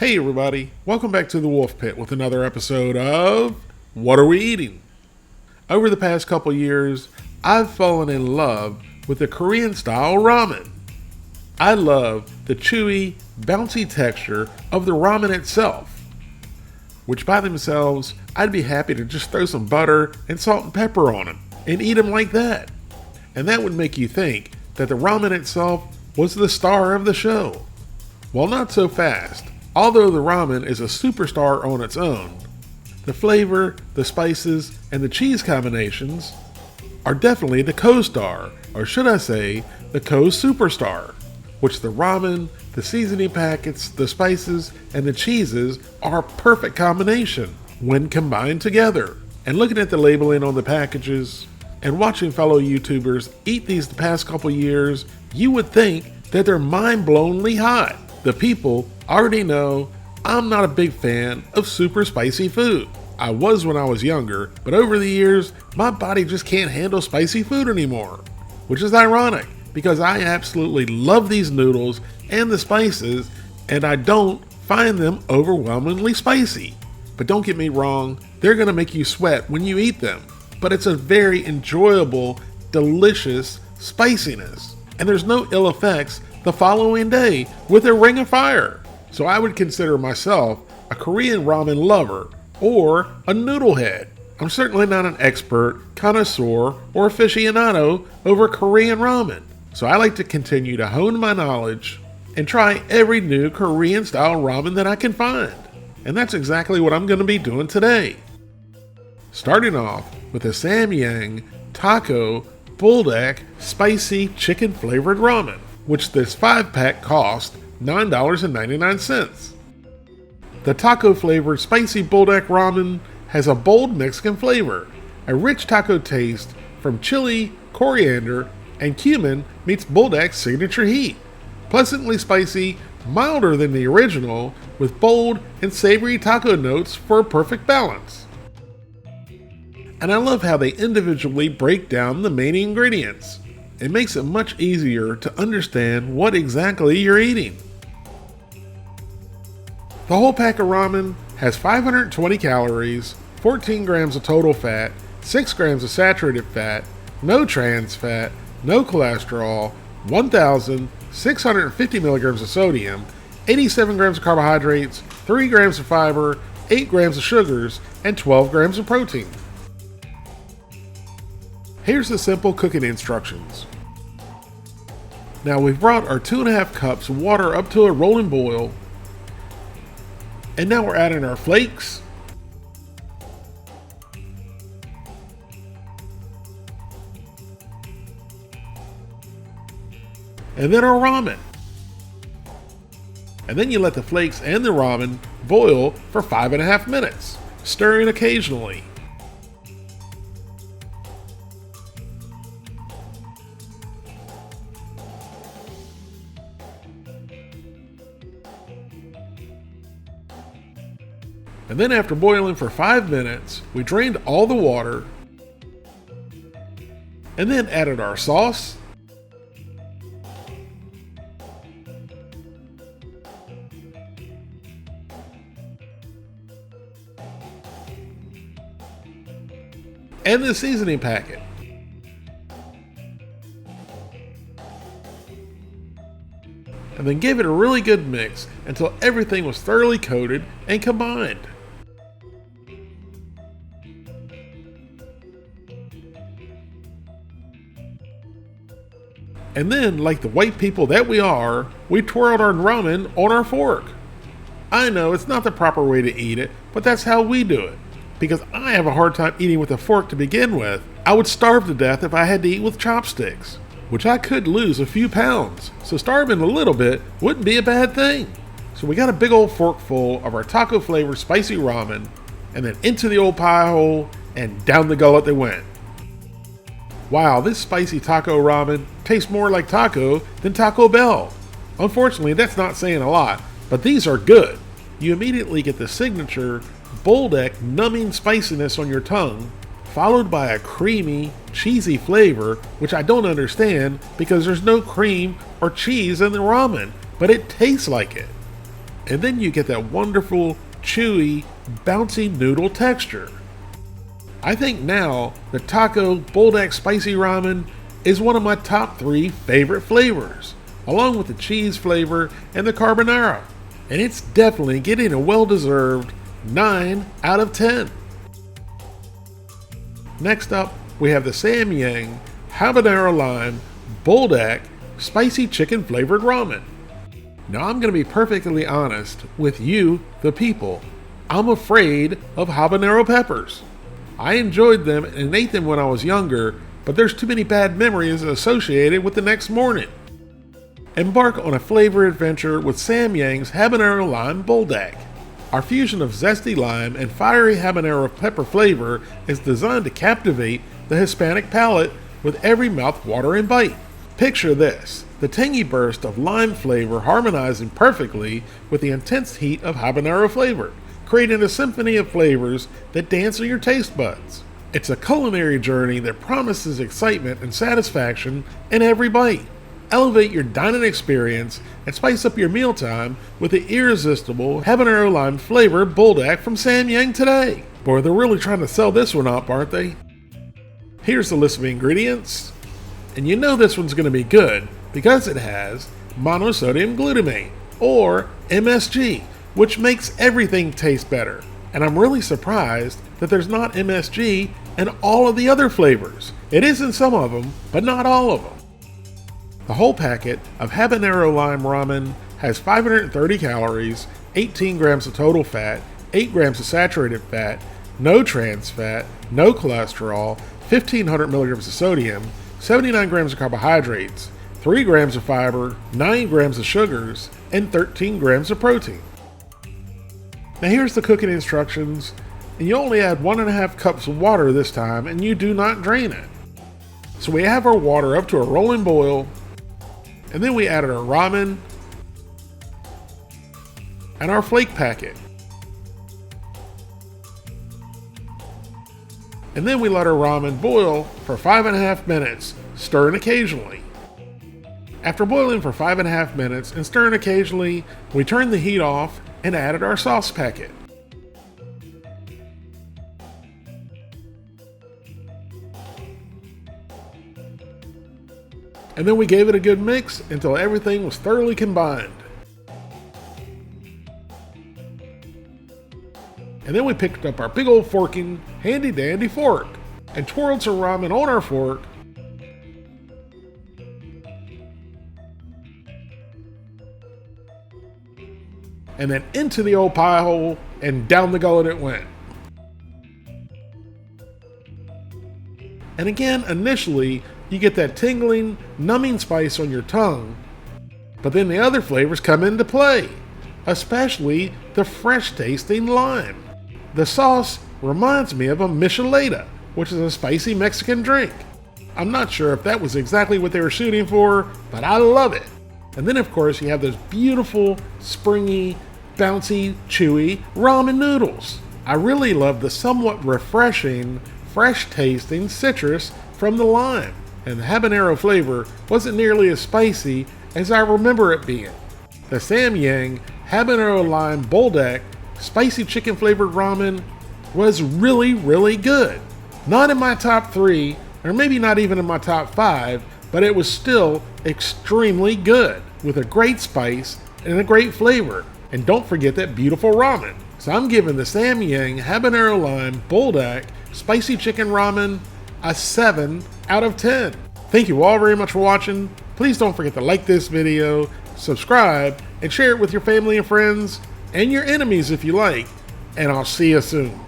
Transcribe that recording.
Hey everybody, welcome back to the Wolf Pit with another episode of What Are We Eating? Over the past couple years, I've fallen in love with the Korean style ramen. I love the chewy, bouncy texture of the ramen itself, which by themselves, I'd be happy to just throw some butter and salt and pepper on them and eat them like that. And that would make you think that the ramen itself was the star of the show. Well, not so fast. Although the ramen is a superstar on its own, the flavor, the spices, and the cheese combinations are definitely the co-star, or should I say, the co-superstar, which the ramen, the seasoning packets, the spices, and the cheeses are a perfect combination when combined together. And looking at the labeling on the packages and watching fellow YouTubers eat these the past couple years, you would think that they're mind-blowingly hot. The people already know I'm not a big fan of super spicy food. I was when I was younger, but over the years, my body just can't handle spicy food anymore. Which is ironic, because I absolutely love these noodles and the spices, and I don't find them overwhelmingly spicy. But don't get me wrong, they're gonna make you sweat when you eat them. But it's a very enjoyable, delicious spiciness. And there's no ill effects the following day with a ring of fire. So I would consider myself a Korean ramen lover or a noodle head. I'm certainly not an expert, connoisseur, or aficionado over Korean ramen. So I like to continue to hone my knowledge and try every new Korean style ramen that I can find. And that's exactly what I'm going to be doing today. Starting off with the Samyang Taco Buldak Spicy Chicken Flavored Ramen, which this 5-pack cost $9.99. The taco flavored spicy buldak ramen has a bold Mexican flavor. A rich taco taste from chili, coriander, and cumin meets buldak's signature heat. Pleasantly spicy, milder than the original, with bold and savory taco notes for a perfect balance. And I love how they individually break down the main ingredients. It makes it much easier to understand what exactly you're eating. The whole pack of ramen has 520 calories, 14 grams of total fat, 6 grams of saturated fat, no trans fat, no cholesterol, 1,650 milligrams of sodium, 87 grams of carbohydrates, 3 grams of fiber, 8 grams of sugars, and 12 grams of protein. Here's the simple cooking instructions. Now we've brought our 2.5 cups of water up to a rolling boil. And now we're adding our flakes, and then our ramen. And then you let the flakes and the ramen boil for 5.5 minutes, stirring occasionally. And then after boiling for 5 minutes, we drained all the water and then added our sauce, and the seasoning packet. And then gave it a really good mix until everything was thoroughly coated and combined. And then, like the white people that we are, we twirled our ramen on our fork. I know it's not the proper way to eat it, but that's how we do it. Because I have a hard time eating with a fork to begin with. I would starve to death if I had to eat with chopsticks, which I could lose a few pounds. So starving a little bit wouldn't be a bad thing. So we got a big old fork full of our taco flavored spicy ramen, and then into the old pie hole and down the gullet they went. Wow, this spicy taco ramen tastes more like taco than Taco Bell. Unfortunately, that's not saying a lot, but these are good. You immediately get the signature buldak numbing spiciness on your tongue, followed by a creamy, cheesy flavor, which I don't understand because there's no cream or cheese in the ramen, but it tastes like it. And then you get that wonderful, chewy, bouncy noodle texture. I think now the taco buldak spicy ramen is one of my top 3 favorite flavors, along with the cheese flavor and the carbonara. And it's definitely getting a well-deserved 9 out of 10. Next up, we have the Samyang Habanero Lime Buldak Spicy Chicken Flavored Ramen. Now I'm going to be perfectly honest with you, the people. I'm afraid of habanero peppers. I enjoyed them and ate them when I was younger, but there's too many bad memories associated with the next morning. Embark on a flavor adventure with Samyang's Habanero Lime Buldak. Our fusion of zesty lime and fiery habanero pepper flavor is designed to captivate the Hispanic palate with every mouth-watering bite. Picture this, the tangy burst of lime flavor harmonizing perfectly with the intense heat of habanero flavor, creating a symphony of flavors that dance on your taste buds. It's a culinary journey that promises excitement and satisfaction in every bite. Elevate your dining experience and spice up your mealtime with the irresistible habanero lime flavor buldak from Samyang today. Boy, they're really trying to sell this one up, aren't they? Here's the list of ingredients. And you know this one's going to be good because it has monosodium glutamate, or MSG, which makes everything taste better. And I'm really surprised that there's not MSG in all of the other flavors. It is in some of them, but not all of them. The whole packet of habanero lime ramen has 530 calories, 18 grams of total fat, 8 grams of saturated fat, no trans fat, no cholesterol, 1,500 milligrams of sodium, 79 grams of carbohydrates, 3 grams of fiber, 9 grams of sugars, and 13 grams of protein. Now here's the cooking instructions, and you only add 1.5 cups of water this time, and you do not drain it. So we have our water up to a rolling boil, and then we added our ramen and our flake packet. And then we let our ramen boil for 5.5 minutes, stirring occasionally. After boiling for 5.5 minutes and stirring occasionally, we turned the heat off and added our sauce packet. And then we gave it a good mix until everything was thoroughly combined. And then we picked up our big old forking, handy dandy fork and twirled some ramen on our fork. And then into the old pie hole and down the gullet it went. And again, initially, you get that tingling, numbing spice on your tongue, but then the other flavors come into play, especially the fresh tasting lime. The sauce reminds me of a michelada, which is a spicy Mexican drink. I'm not sure if that was exactly what they were shooting for, but I love it. And then of course you have those beautiful, springy, bouncy, chewy ramen noodles. I really love the somewhat refreshing, fresh tasting citrus from the lime, and the habanero flavor wasn't nearly as spicy as I remember it being. The Samyang Habanero Lime Buldak Spicy Chicken Flavored Ramen was really, really good. Not in my top 3, or maybe not even in my top 5, but it was still extremely good, with a great spice and a great flavor. And don't forget that beautiful ramen. So I'm giving the Samyang Habanero Lime Buldak Spicy Chicken Ramen a 7 out of 10. Thank you all very much for watching. Please don't forget to like this video, subscribe, and share it with your family and friends, and your enemies if you like. And I'll see you soon.